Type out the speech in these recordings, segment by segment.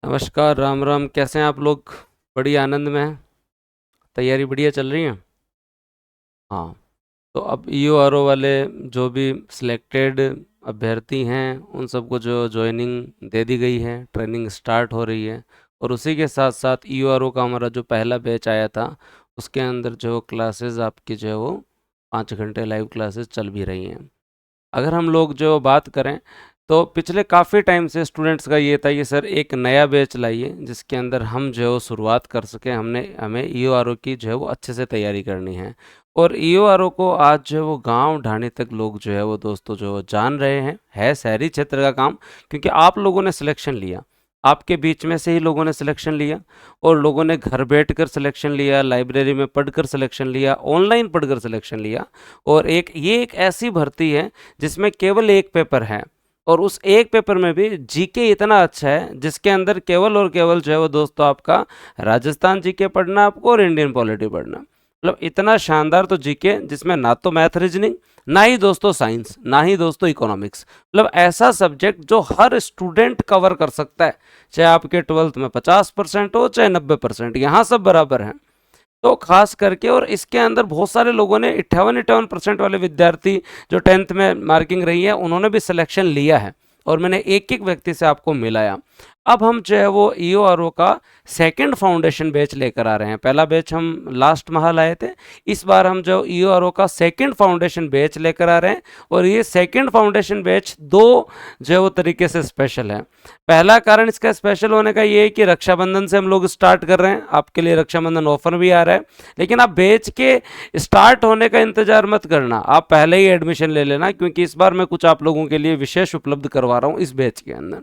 नमस्कार, राम राम। कैसे हैं आप लोग? बड़ी आनंद में हैं? तैयारी बढ़िया चल रही है? हाँ। तो अब ईओआरओ वाले जो भी सिलेक्टेड अभ्यर्थी हैं उन सबको जो ज्वाइनिंग दे दी गई है, ट्रेनिंग स्टार्ट हो रही है। और उसी के साथ साथ ईओआरओ का हमारा जो पहला बैच आया था उसके अंदर जो क्लासेस आपकी जो है वो 5 घंटे लाइव क्लासेस चल भी रही हैं। अगर हम लोग जो बात करें तो पिछले काफ़ी टाइम से स्टूडेंट्स का ये था कि सर एक नया बैच लाइए जिसके अंदर हम जो है वो शुरुआत कर सकें। हमें ईओआरओ की जो है वो अच्छे से तैयारी करनी है। और ईओआरओ को आज जो है वो गांव ढाणी तक लोग जो है वो दोस्तों जो जान रहे हैं। है शहरी क्षेत्र का काम, क्योंकि आप लोगों ने सिलेक्शन लिया, आपके बीच में से ही लोगों ने सिलेक्शन लिया। और लोगों ने घर बैठकर सिलेक्शन लिया, लाइब्रेरी में पढ़कर सिलेक्शन लिया, ऑनलाइन पढ़कर सिलेक्शन लिया। और ये एक ऐसी भर्ती है जिसमें केवल एक पेपर है, और उस एक पेपर में भी जीके इतना अच्छा है जिसके अंदर केवल और केवल जो है वो दोस्तों आपका राजस्थान जीके पढ़ना आपको और इंडियन पॉलिटी पढ़ना। मतलब इतना शानदार तो जीके जिसमें ना तो मैथ रीजनिंग, ना ही दोस्तों साइंस, ना ही दोस्तों इकोनॉमिक्स। मतलब ऐसा सब्जेक्ट जो हर स्टूडेंट कवर कर सकता है, चाहे आपके 12th में 50% हो चाहे 90%, यहाँ सब बराबर हैं। तो खास करके, और इसके अंदर बहुत सारे लोगों ने 58% वाले विद्यार्थी जो 10th में मार्किंग रही है उन्होंने भी सिलेक्शन लिया है। और मैंने एक एक व्यक्ति से आपको मिलाया। अब हम जो है वो ईओआरओ का सेकंड फाउंडेशन बैच लेकर आ रहे हैं। पहला बैच हम लास्ट माह लाए थे, इस बार हम जो ईओआरओ का सेकंड फाउंडेशन बैच लेकर आ रहे हैं। और ये सेकंड फाउंडेशन बैच दो जो है वो तरीके से स्पेशल है। पहला कारण इसका स्पेशल होने का ये है कि रक्षाबंधन से हम लोग स्टार्ट कर रहे हैं, आपके लिए रक्षाबंधन ऑफर भी आ रहा है। लेकिन आप बैच के स्टार्ट होने का इंतजार मत करना, आप पहले ही एडमिशन ले लेना, क्योंकि इस बार मैं कुछ आप लोगों के लिए विशेष उपलब्ध करवा रहा हूँ इस बैच के अंदर।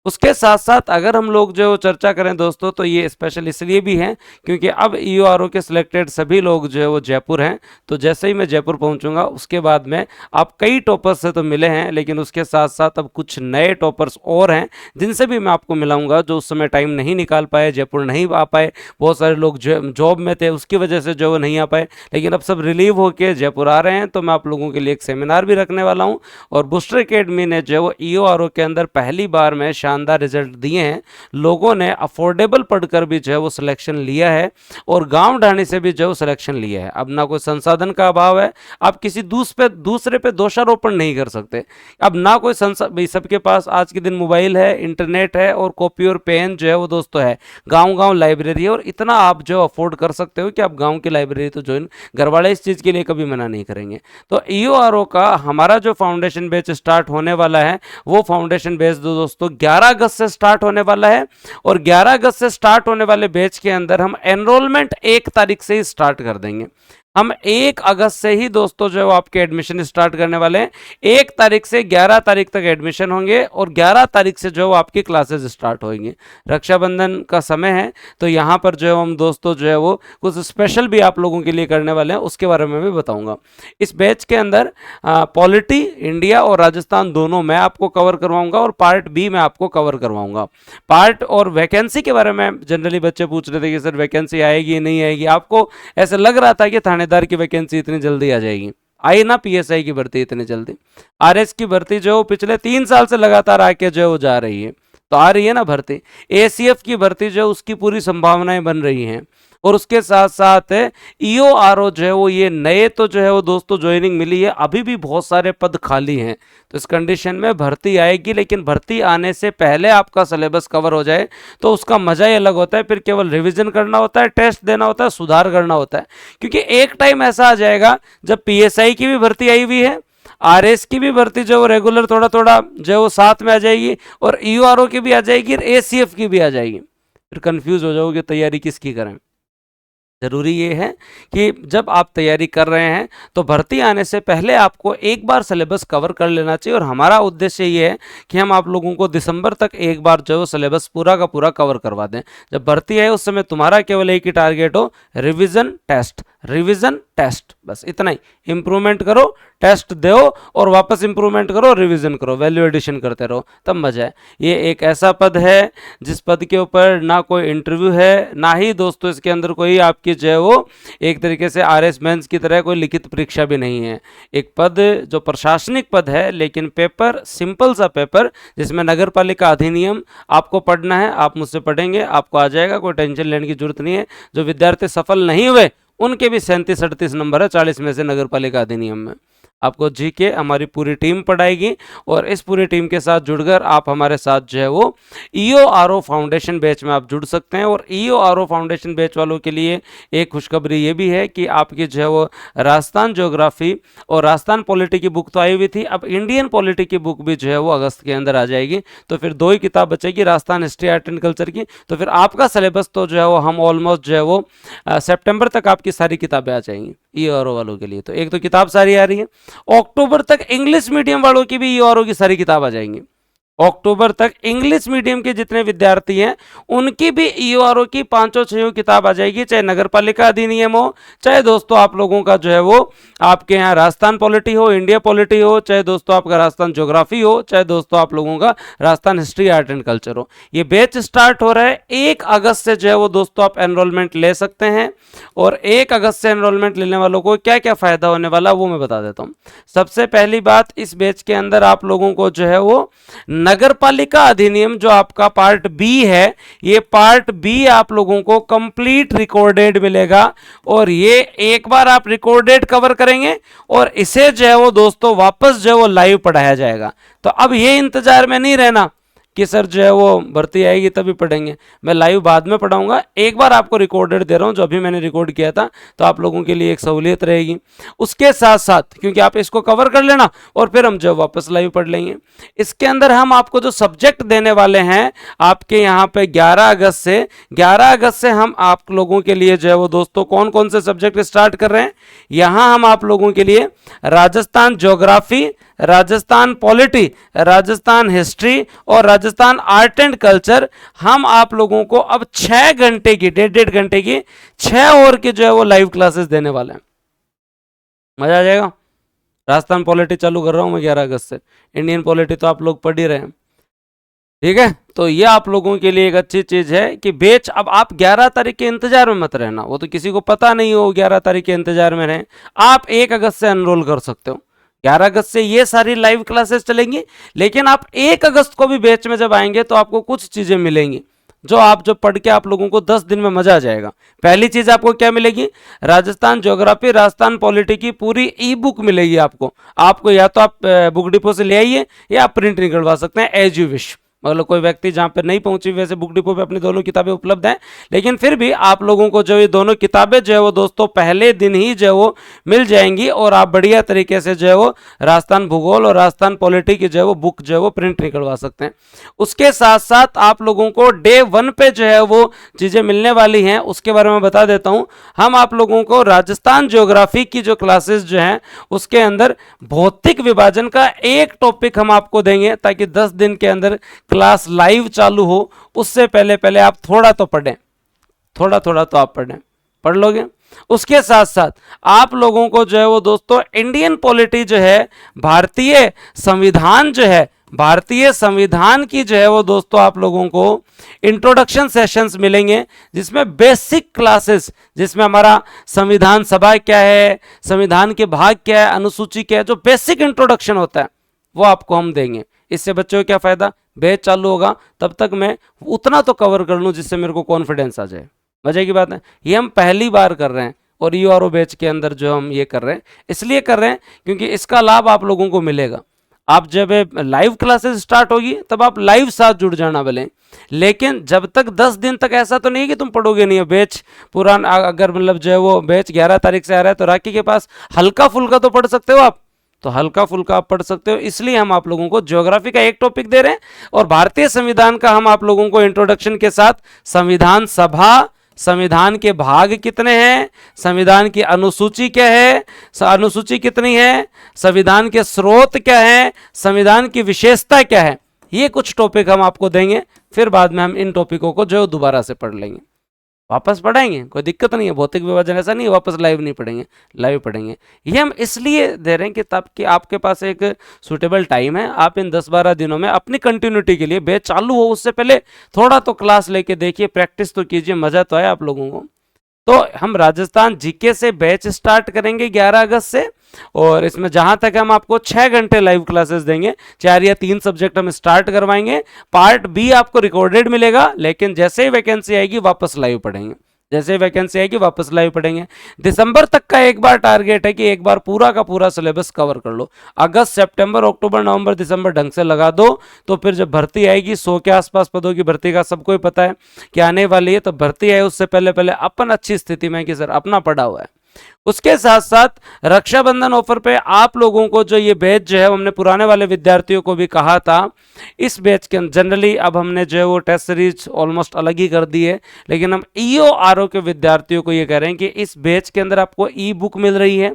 उसके साथ साथ अगर हम लोग जो चर्चा करें दोस्तों, तो ये स्पेशल इसलिए भी है क्योंकि अब ईओआरओ के सिलेक्टेड सभी लोग जो है वो जयपुर हैं। तो जैसे ही मैं जयपुर पहुंचूंगा उसके बाद में आप कई टॉपर्स से तो मिले हैं, लेकिन उसके साथ साथ अब कुछ नए टॉपर्स और हैं जिनसे भी मैं आपको मिलाऊंगा, जो उस समय टाइम नहीं निकाल पाए, जयपुर नहीं आ पाए। बहुत सारे लोग जॉब में थे, उसकी वजह से जो वो नहीं आ पाए, लेकिन अब सब रिलीव होकर जयपुर आ रहे हैं। तो मैं आप लोगों के लिए एक सेमिनार भी रखने वाला हूँ। और बूस्टर एकेडमी ने जो ईओआरओ के अंदर पहली बार में शानदार रिजल्ट दिए हैं। लोगों ने अफोर्डेबल पढ़कर भी जो है वो सिलेक्शन लिया है, और गांव ढाणी से भी जो सिलेक्शन लिया है। अब ना कोई संसाधन का अभाव है, आप किसी दूसरे पे दोषारोपण नहीं कर सकते। अब ना कोई भाई सबके पास आज के दिन मोबाइल है, इंटरनेट है, और कॉपी और पेन जो है वो दोस्तों है। गांव गांव लाइब्रेरी है, और इतना आप जो अफोर्ड कर सकते हो कि आप गांव की लाइब्रेरी तो ज्वाइन, घर वाले इस चीज़ के लिए कभी मना नहीं करेंगे। तो ईओआरओ का हमारा जो फाउंडेशन बैच स्टार्ट होने वाला है, वो फाउंडेशन बैच दोस्तों 11 अगस्त से स्टार्ट होने वाला है। और 11 अगस्त से स्टार्ट होने वाले बैच के अंदर हम एनरोलमेंट 1 तारीख से ही स्टार्ट कर देंगे। हम 1 अगस्त से ही दोस्तों जो है वो आपके एडमिशन स्टार्ट करने वाले हैं। 1 तारीख से 11 तारीख तक एडमिशन होंगे, और 11 तारीख से जो है आपकी क्लासेस स्टार्ट होंगी। रक्षाबंधन का समय है, तो यहाँ पर जो है हम दोस्तों जो है वो कुछ स्पेशल भी आप लोगों के लिए करने वाले हैं, उसके बारे में भी बताऊंगा। इस बैच के अंदर पॉलिटी, इंडिया और राजस्थान दोनों मैं आपको कवर करवाऊंगा, और पार्ट बी मैं आपको कवर करवाऊंगा। पार्ट और वैकेंसी के बारे में जनरली बच्चे पूछ रहे थे कि सर वैकेंसी आएगी नहीं आएगी। आपको ऐसा लग रहा था कि थानेदार की वैकेंसी इतनी जल्दी आ जाएगी, आई ना पीएसआई की भर्ती इतनी जल्दी। आरएस की भर्ती जो पिछले 3 साल से लगातार आके जो वो जा रही है, तो आ रही है ना भर्ती। एसीएफ की भर्ती जो उसकी पूरी संभावनाएं बन रही हैं। और उसके साथ साथ ईओआरओ जो है वो ये नए तो जो है वो दोस्तों ज्वाइनिंग मिली है, अभी भी बहुत सारे पद खाली हैं। तो इस कंडीशन में भर्ती आएगी, लेकिन भर्ती आने से पहले आपका सिलेबस कवर हो जाए तो उसका मजा ही अलग होता है। फिर केवल रिवीजन करना होता है, टेस्ट देना होता है, सुधार करना होता है। क्योंकि एक टाइम ऐसा आ जाएगा जब पीएसआई की भी भर्ती आई हुई है, आरएस की भी भर्ती जो वो रेगुलर थोड़ा थोड़ा जो वो साथ में आ जाएगी, और ईओआरओ की भी आ जाएगी, और एसीएफ की भी आ जाएगी। फिर कंफ्यूज हो जाओगे तैयारी किसकी करें। ज़रूरी ये है कि जब आप तैयारी कर रहे हैं तो भर्ती आने से पहले आपको एक बार सिलेबस कवर कर लेना चाहिए। और हमारा उद्देश्य ये है कि हम आप लोगों को दिसंबर तक एक बार जो है सिलेबस पूरा का पूरा कवर करवा दें। जब भर्ती आए उस समय तुम्हारा केवल एक ही टारगेट हो, रिवीजन टेस्ट, रिवीजन, टेस्ट, बस इतना ही। इंप्रूवमेंट करो, टेस्ट दो और वापस इंप्रूवमेंट करो, रिवीजन करो, वैल्यू एडिशन करते रहो, तब मजा है। ये एक ऐसा पद है जिस पद के ऊपर ना कोई इंटरव्यू है, ना ही दोस्तों इसके अंदर कोई आपकी जो है वो एक तरीके से आरएस मेंस की तरह कोई लिखित परीक्षा भी नहीं है। एक पद जो प्रशासनिक पद है, लेकिन पेपर सिंपल सा पेपर, जिसमें नगर पालिका अधिनियम आपको पढ़ना है, आप मुझसे पढ़ेंगे, आपको आ जाएगा, कोई टेंशन लेने की जरूरत नहीं है। जो विद्यार्थी सफल नहीं हुए उनके भी 37-38 नंबर है 40 में से नगर पालिका अधिनियम में। आपको जीके हमारी पूरी टीम पढ़ाएगी और इस पूरी टीम के साथ जुड़कर आप हमारे साथ जो है वो ईओआरओ फाउंडेशन बैच में आप जुड़ सकते हैं। और ईओआरओ फाउंडेशन बैच वालों के लिए एक खुशखबरी ये भी है कि आपकी जो है वो राजस्थान ज्योग्राफी और राजस्थान पॉलिटी की बुक तो आई हुई थी, अब इंडियन पॉलिटी की बुक भी जो है वो अगस्त के अंदर आ जाएगी। तो फिर 2 ही किताब बचेगी, Rajasthan history, art and culture की। तो फिर आपका सिलेबस तो जो है वो हम ऑलमोस्ट जो है वो सितंबर तक आपकी सारी किताबें आ जाएंगी ईओआरओ वालों के लिए। तो एक तो किताब सारी आ रही है, अक्टूबर तक इंग्लिश मीडियम वालों की भी ईओआरओ की सारी किताब आ जाएंगी। अक्टूबर तक इंग्लिश मीडियम के जितने विद्यार्थी हैं उनकी भी ईओआरओ की 5-6 किताब आ जाएगी, चाहे नगर पालिका अधिनियम हो, चाहे दोस्तों आप लोगों का जो है वो आपके यहाँ राजस्थान पॉलिटी हो, इंडिया पॉलिटी हो, चाहे दोस्तों आपका राजस्थान ज्योग्राफी हो, चाहे दोस्तों आप लोगों का Rajasthan history, art and culture हो। ये बैच स्टार्ट हो रहा है 1 अगस्त से जो है वो दोस्तों आप एनरोलमेंट ले सकते हैं। और 1 अगस्त से एनरोलमेंट लेने वालों को क्या क्या फायदा होने वाला वो मैं बता देता हूँ। सबसे पहली बात, इस बैच के अंदर आप लोगों को जो है वो नगर पालिका अधिनियम जो आपका पार्ट बी है, ये पार्ट बी आप लोगों को कंप्लीट रिकॉर्डेड मिलेगा। और ये एक बार आप रिकॉर्डेड कवर करेंगे और इसे जो है वो दोस्तों वापस जो है वो लाइव पढ़ाया जाएगा। तो अब ये इंतजार में नहीं रहना कि सर जो है वो भर्ती आएगी तभी पढ़ेंगे, मैं लाइव बाद में पढ़ाऊंगा। एक बार आपको रिकॉर्डेड दे रहा हूं जो अभी मैंने रिकॉर्ड किया था, तो आप लोगों के लिए एक सहूलियत रहेगी। उसके साथ साथ क्योंकि आप इसको कवर कर लेना और फिर हम जो वापस लाइव पढ़ लेंगे। इसके अंदर हम आपको जो सब्जेक्ट देने वाले हैं आपके यहाँ पे 11 अगस्त से हम आप लोगों के लिए जो है वो दोस्तों कौन कौन से सब्जेक्ट स्टार्ट कर रहे हैं। यहाँ हम आप लोगों के लिए Rajasthan geography, Rajasthan polity, Rajasthan history और राजस्थान आर्ट एंड कल्चर, हम आप लोगों को अब 6 घंटे की, 1.5 घंटे की 6 और की जो है वो लाइव क्लासेस देने वाले हैं। मजा आ जाएगा। राजस्थान पॉलिटी चालू कर रहा हूं मैं 11 अगस्त से, इंडियन पॉलिटी तो आप लोग पढ़ ही रहे हैं, ठीक है। तो ये आप लोगों के लिए एक अच्छी चीज है कि बैच, अब आप 11 तारीख के इंतजार में मत रहना, वो तो किसी को पता नहीं हो 11 तारीख के इंतजार में रहें। आप 1 अगस्त से एनरोल कर सकते हो। 11 अगस्त से ये सारी लाइव क्लासेस चलेंगी, लेकिन आप 1 अगस्त को भी बैच में जब आएंगे तो आपको कुछ चीजें मिलेंगी जो पढ़ के आप लोगों को 10 दिन में मजा आ जाएगा। पहली चीज आपको क्या मिलेगी, राजस्थान ज्योग्राफी, राजस्थान पॉलिटी की पूरी ई बुक मिलेगी आपको या तो आप बुक डिपो से ले आइए या आप प्रिंट निकलवा सकते हैं, एज यू विश। मतलब कोई व्यक्ति जहां पे नहीं पहुंची, वैसे बुक डिपो पे अपनी दोनों किताबें उपलब्ध हैं, लेकिन फिर भी आप लोगों को जो ये दोनों किताबें जो है वो दोस्तों पहले दिन ही जो है वो मिल जाएंगी और आप बढ़िया तरीके से जो है वो राजस्थान भूगोल और राजस्थान पॉलिटी की जो है वो बुक जो है वो प्रिंट निकलवा सकते हैं। उसके साथ साथ आप लोगों को डे 1 पे जो है वो चीजें मिलने वाली हैं, उसके बारे में बता देता हूं। हम आप लोगों को राजस्थान ज्योग्राफी की जो क्लासेस जो हैं उसके अंदर भौतिक विभाजन का एक टॉपिक हम आपको देंगे, ताकि 10 दिन के अंदर क्लास लाइव चालू हो उससे पहले आप थोड़ा तो पढ़ें, थोड़ा तो आप पढ़ लोगे। उसके साथ साथ आप लोगों को जो है वो दोस्तों इंडियन पॉलिटी जो है, भारतीय संविधान जो है, भारतीय संविधान की जो है वो दोस्तों आप लोगों को इंट्रोडक्शन सेशंस मिलेंगे, जिसमें बेसिक क्लासेस, जिसमें हमारा संविधान सभा क्या है, संविधान के भाग क्या है, अनुसूची क्या है, जो बेसिक इंट्रोडक्शन होता है वो आपको हम देंगे। इससे बच्चों को क्या फायदा, बैच चालू होगा तब तक मैं उतना तो कवर कर लूं जिससे मेरे को कॉन्फिडेंस आ जाए। मजे की बात है, ये हम पहली बार कर रहे हैं और ईओआरओ बैच के अंदर जो हम ये कर रहे हैं इसलिए कर रहे हैं क्योंकि इसका लाभ आप लोगों को मिलेगा। आप जब लाइव क्लासेस स्टार्ट होगी तब आप लाइव साथ जुड़ जाना भले, लेकिन जब तक 10 दिन तक ऐसा तो नहीं है कि तुम पढ़ोगे नहीं। बैच पूरा अगर मतलब जो है वो बैच 11 तारीख से आ रहा है तो राखी के पास हल्का फुल्का तो पढ़ सकते हो आप, तो हल्का फुल्का आप पढ़ सकते हो। इसलिए हम आप लोगों को ज्योग्राफी का एक टॉपिक दे रहे हैं और भारतीय संविधान का हम आप लोगों को इंट्रोडक्शन के साथ संविधान सभा, संविधान के भाग कितने हैं, संविधान की अनुसूची क्या है, अनुसूची कितनी है, संविधान के स्रोत क्या है, संविधान की विशेषता क्या है, ये कुछ टॉपिक हम आपको देंगे। फिर बाद में हम इन टॉपिकों को जो दोबारा से पढ़ लेंगे। वापस पढ़ाएंगे, कोई दिक्कत नहीं है। भौतिक विभाजन ऐसा नहीं है वापस लाइव नहीं पढ़ेंगे, लाइव पढ़ेंगे। ये हम इसलिए दे रहे हैं कि ताकि आपके पास एक सुटेबल टाइम है, आप इन 10-12 दिनों में अपनी कंटिन्यूटी के लिए बैच चालू हो उससे पहले थोड़ा तो क्लास लेके देखिए, प्रैक्टिस तो कीजिए, मजा तो आए आप लोगों को। तो हम राजस्थान जीके से बैच स्टार्ट करेंगे 11 अगस्त से, और इसमें जहां तक हम आपको 6 घंटे लाइव क्लासेस देंगे, 4 या 3 सब्जेक्ट हम स्टार्ट करवाएंगे। पार्ट बी आपको रिकॉर्डेड मिलेगा, लेकिन जैसे ही वैकेंसी आएगी वापस लाइव पढ़ेंगे, जैसे ही वैकेंसी आएगी वापस लाइव पढ़ेंगे। दिसंबर तक का एक बार टारगेट है कि एक बार पूरा का पूरा सिलेबस कवर कर लो। अगस्त, सितंबर, अक्टूबर, नवंबर, दिसंबर ढंग से लगा दो, तो फिर जब भर्ती आएगी, 100 के आसपास पदों की भर्ती का सबको ही पता है कि आने वाली है, तो भर्ती आए उससे पहले पहले अपन अच्छी स्थिति में कि सर अपना पढ़ा हुआ है। उसके साथ साथ रक्षाबंधन ऑफर पे आप लोगों को जो ये बैच जो है, हमने पुराने वाले विद्यार्थियों को भी कहा था, इस बैच के जनरली अब हमने जो है वो टेस्ट सीरीज ऑलमोस्ट अलग ही कर दी है, लेकिन हम ईओ आरओ के विद्यार्थियों को ये कह रहे हैं कि इस बैच के अंदर आपको ई बुक मिल रही है,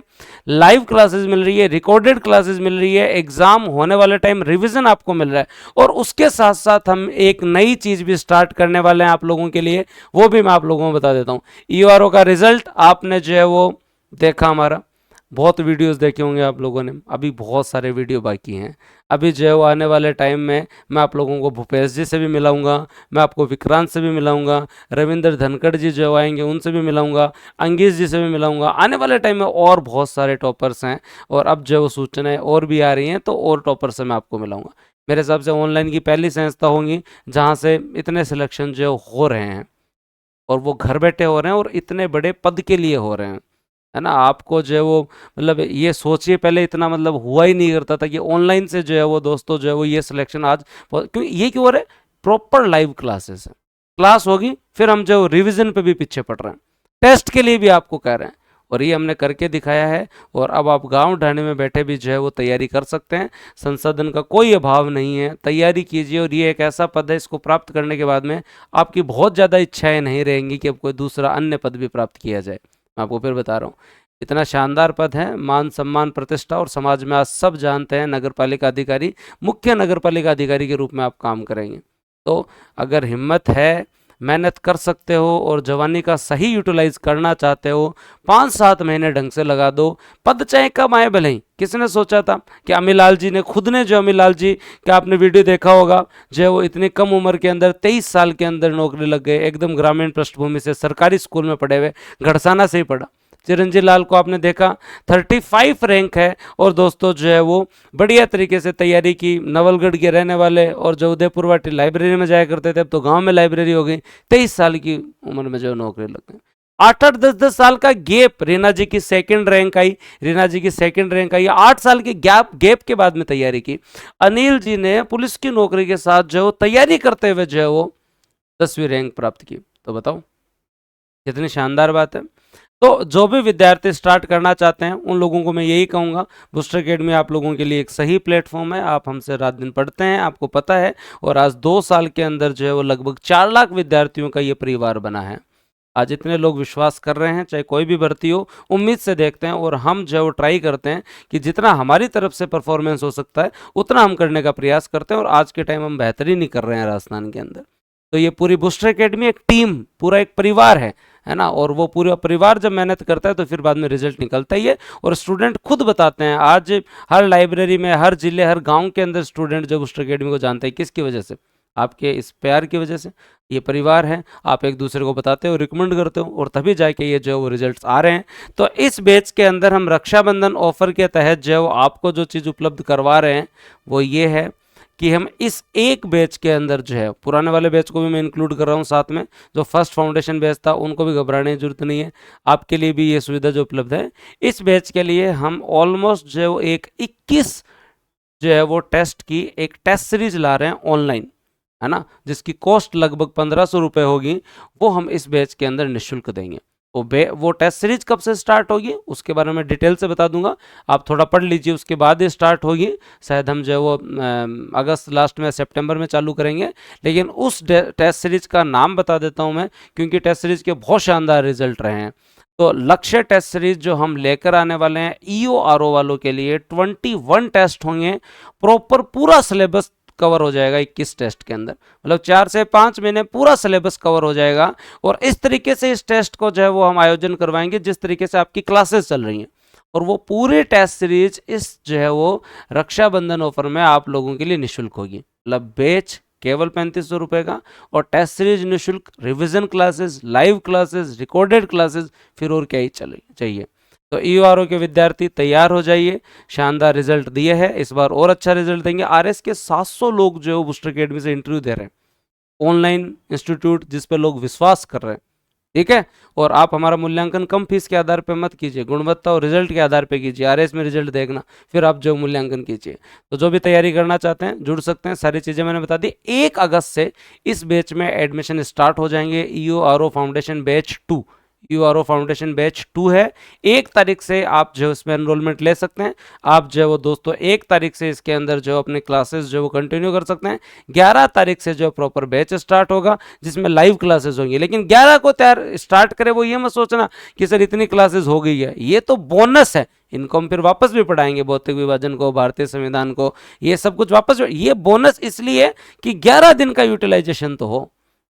लाइव क्लासेस मिल रही है, रिकॉर्डेड क्लासेस मिल रही है, एग्जाम होने वाले टाइम रिविजन आपको मिल रहा है, और उसके साथ साथ हम एक नई चीज भी स्टार्ट करने वाले हैं आप लोगों के लिए, वो भी मैं आप लोगों को बता देता हूँ। ईओ आरओ का रिजल्ट आपने जो है वो देखा, हमारा बहुत वीडियोस देखे होंगे आप लोगों ने, अभी बहुत सारे वीडियो बाकी हैं। अभी जो है वो आने वाले टाइम में मैं आप लोगों को भूपेश जी से भी मिलाऊंगा, मैं आपको विक्रांत से भी मिलाऊंगा, रविंद्र धनखड़ जी जो आएंगे उनसे भी मिलाऊंगा, अंगेश जी से भी मिलाऊंगा। आने वाले टाइम में और बहुत सारे टॉपर्स हैं, और अब जो वो सूचनाएं और भी आ रही हैं, तो और टॉपर से मैं आपको मिलाऊंगा। मेरे हिसाब से ऑनलाइन की पहली संस्था होंगी जहाँ से इतने सिलेक्शन जो हो रहे हैं, और वो घर बैठे हो रहे हैं, और इतने बड़े पद के लिए हो रहे हैं, है ना। आपको जो है वो मतलब ये सोचिए, पहले इतना मतलब हुआ ही नहीं करता था कि ऑनलाइन से जो है वो दोस्तों जो है वो ये सिलेक्शन आज, क्योंकि ये क्यों हो रहा है, प्रॉपर लाइव क्लासेस है, क्लास होगी फिर हम जो रिवीजन पे भी पीछे पड़ रहे हैं, टेस्ट के लिए भी आपको कह रहे हैं, और ये हमने करके दिखाया है। और अब आप गांव ढाणे में बैठे भी जो है वो तैयारी कर सकते हैं, संसाधन का कोई अभाव नहीं है, तैयारी कीजिए। और ये एक ऐसा पद है, इसको प्राप्त करने के बाद में आपकी बहुत ज़्यादा इच्छाएं नहीं रहेंगी कि अब कोई दूसरा अन्य पद भी प्राप्त किया जाए। मैं आपको फिर बता रहा हूँ, इतना शानदार पद है, मान सम्मान प्रतिष्ठा, और समाज में आज सब जानते हैं नगर पालिका अधिकारी, मुख्य नगर पालिका अधिकारी के रूप में आप काम करेंगे। तो अगर हिम्मत है, मेहनत कर सकते हो, और जवानी का सही यूटिलाइज करना चाहते हो, 5-7 महीने ढंग से लगा दो, पद चाहे कम आए भले ही। किसने सोचा था कि अमिलाल जी ने खुद ने, जो अमिलाल जी का आपने वीडियो देखा होगा, जो है वो इतनी कम उम्र के अंदर 23 साल के अंदर नौकरी लग गए, एकदम ग्रामीण पृष्ठभूमि से, सरकारी स्कूल में पढ़े हुए, घड़साना से ही पढ़ा। चिरंजीव लाल को आपने देखा 35 रैंक है, और दोस्तों जो है वो बढ़िया तरीके से तैयारी की, नवलगढ़ के रहने वाले, और जो उदयपुर वाटी लाइब्रेरी में जाया करते थे, अब तो गांव में लाइब्रेरी हो गई। 23 साल की उम्र में जो नौकरी लग गई। 8-8, 10-10 साल का गैप, रीना जी की सेकंड रैंक आई, रीना जी की सेकंड रैंक आई, 8 साल के गैप के बाद में तैयारी की। अनिल जी ने पुलिस की नौकरी के साथ जो तैयारी करते हुए जो है वो 10वीं रैंक प्राप्त की। तो बताओ कितनी शानदार बात है। तो जो भी विद्यार्थी स्टार्ट करना चाहते हैं उन लोगों को मैं यही कहूँगा, बूस्टर अकेडमी आप लोगों के लिए एक सही प्लेटफॉर्म है। आप हमसे रात दिन पढ़ते हैं, आपको पता है, और आज 2 साल के अंदर जो है वो लगभग 4 लाख विद्यार्थियों का ये परिवार बना है। आज इतने लोग विश्वास कर रहे हैं, चाहे कोई भी भर्ती हो, उम्मीद से देखते हैं, और हम जो है वो ट्राई करते हैं कि जितना हमारी तरफ से परफॉर्मेंस हो सकता है उतना हम करने का प्रयास करते हैं, और आज के टाइम हम बेहतरीन ही कर रहे हैं राजस्थान के अंदर। तो ये पूरी बूस्टर अकेडमी एक टीम, पूरा एक परिवार है ना, और वो पूरा परिवार जब मेहनत करता है तो फिर बाद में रिजल्ट निकलता ही है। और स्टूडेंट खुद बताते हैं, आज हर लाइब्रेरी में, हर जिले, हर गांव के अंदर स्टूडेंट जो बूस्टर अकेडमी को जानते हैं, किसकी वजह से, आपके इस प्यार की वजह से। ये परिवार है, आप एक दूसरे को बताते हो, रिकमेंड करते हो, और तभी जाके ये जो वो रिजल्ट्स आ रहे हैं। तो इस बैच के अंदर हम रक्षाबंधन ऑफर के तहत जो आपको जो चीज़ उपलब्ध करवा रहे हैं वो ये है कि हम इस एक बैच के अंदर जो है, पुराने वाले बैच को भी मैं इंक्लूड कर रहा हूँ साथ में, जो फर्स्ट फाउंडेशन बैच था उनको भी घबराने की जरूरत नहीं है, आपके लिए भी ये सुविधा जो उपलब्ध है। इस बैच के लिए हम ऑलमोस्ट जो एक 21 जो है वो टेस्ट की एक टेस्ट सीरीज ला रहे हैं ऑनलाइन, है ना, जिसकी कॉस्ट लगभग 1500 रुपये होगी, वो हम इस बैच के अंदर निःशुल्क देंगे। वो टेस्ट सीरीज कब से स्टार्ट होगी उसके बारे में डिटेल से बता दूंगा, आप थोड़ा पढ़ लीजिए, उसके बाद ही स्टार्ट होगी। शायद हम जो है वो अगस्त लास्ट में, सितंबर में चालू करेंगे। लेकिन उस टेस्ट सीरीज का नाम बता देता हूं मैं, क्योंकि टेस्ट सीरीज के बहुत शानदार रिजल्ट रहे हैं। तो लक्ष्य टेस्ट सीरीज जो हम लेकर आने वाले हैं ईओ आरओ वालों के लिए 21 टेस्ट होंगे, प्रॉपर पूरा सिलेबस कवर हो जाएगा 21 टेस्ट के अंदर, मतलब 4 से 5 महीने पूरा सिलेबस कवर हो जाएगा। और इस तरीके से इस टेस्ट को जो है वो हम आयोजन करवाएंगे जिस तरीके से आपकी क्लासेस चल रही हैं, और वो पूरी टेस्ट सीरीज इस जो है वो रक्षाबंधन ऑफर में आप लोगों के लिए निःशुल्क होगी। मतलब बैच केवल 3500 रुपये का, और टेस्ट सीरीज निःशुल्क, revision classes, live classes, recorded classes, फिर और क्या ही चाहिए। तो EORO के विद्यार्थी तैयार हो जाइए, शानदार रिजल्ट दिए हैं, इस बार और अच्छा रिजल्ट देंगे। RS के 700 लोग जो है बूस्टर अकेडमी से इंटरव्यू दे रहे हैं, ऑनलाइन इंस्टीट्यूट जिस पे लोग विश्वास कर रहे हैं, ठीक है। और आप हमारा मूल्यांकन कम फीस के आधार पर मत कीजिए, गुणवत्ता और रिजल्ट के आधार पर कीजिए। RS में रिजल्ट देखना, फिर आप जो मूल्यांकन कीजिए। तो जो भी तैयारी करना चाहते हैं जुड़ सकते हैं, सारी चीज़ें मैंने बता दी। 1 अगस्त से इस बैच में एडमिशन स्टार्ट हो जाएंगे। EORO foundation batch 2, EORO foundation batch 2 है। 1 तारीख से आप जो इसमें एनरोलमेंट ले सकते हैं। आप जो है वो दोस्तों 1 तारीख से इसके अंदर जो अपने क्लासेस जो वो कंटिन्यू कर सकते हैं। 11 तारीख से जो प्रॉपर बैच स्टार्ट होगा जिसमें लाइव क्लासेस होंगी। लेकिन 11 को तैयार स्टार्ट करे वो ये मत सोचना कि सर इतनी क्लासेस हो गई है, ये तो बोनस है, इनको हम फिर वापस भी पढ़ाएंगे, भौतिक विभाजन को, भारतीय संविधान को, ये सब कुछ वापस। ये बोनस इसलिए कि 11 दिन का यूटिलाइजेशन तो हो।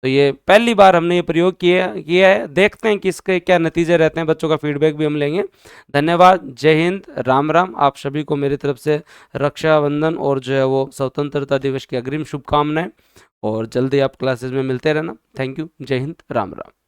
तो ये पहली बार हमने ये प्रयोग किया है, देखते हैं कि इसके क्या नतीजे रहते हैं, बच्चों का फीडबैक भी हम लेंगे। धन्यवाद, जय हिंद, राम राम। आप सभी को मेरी तरफ से रक्षाबंधन और जो है वो स्वतंत्रता दिवस की अग्रिम शुभकामनाएं, और जल्दी आप क्लासेस में मिलते रहना। थैंक यू, जय हिंद, राम राम।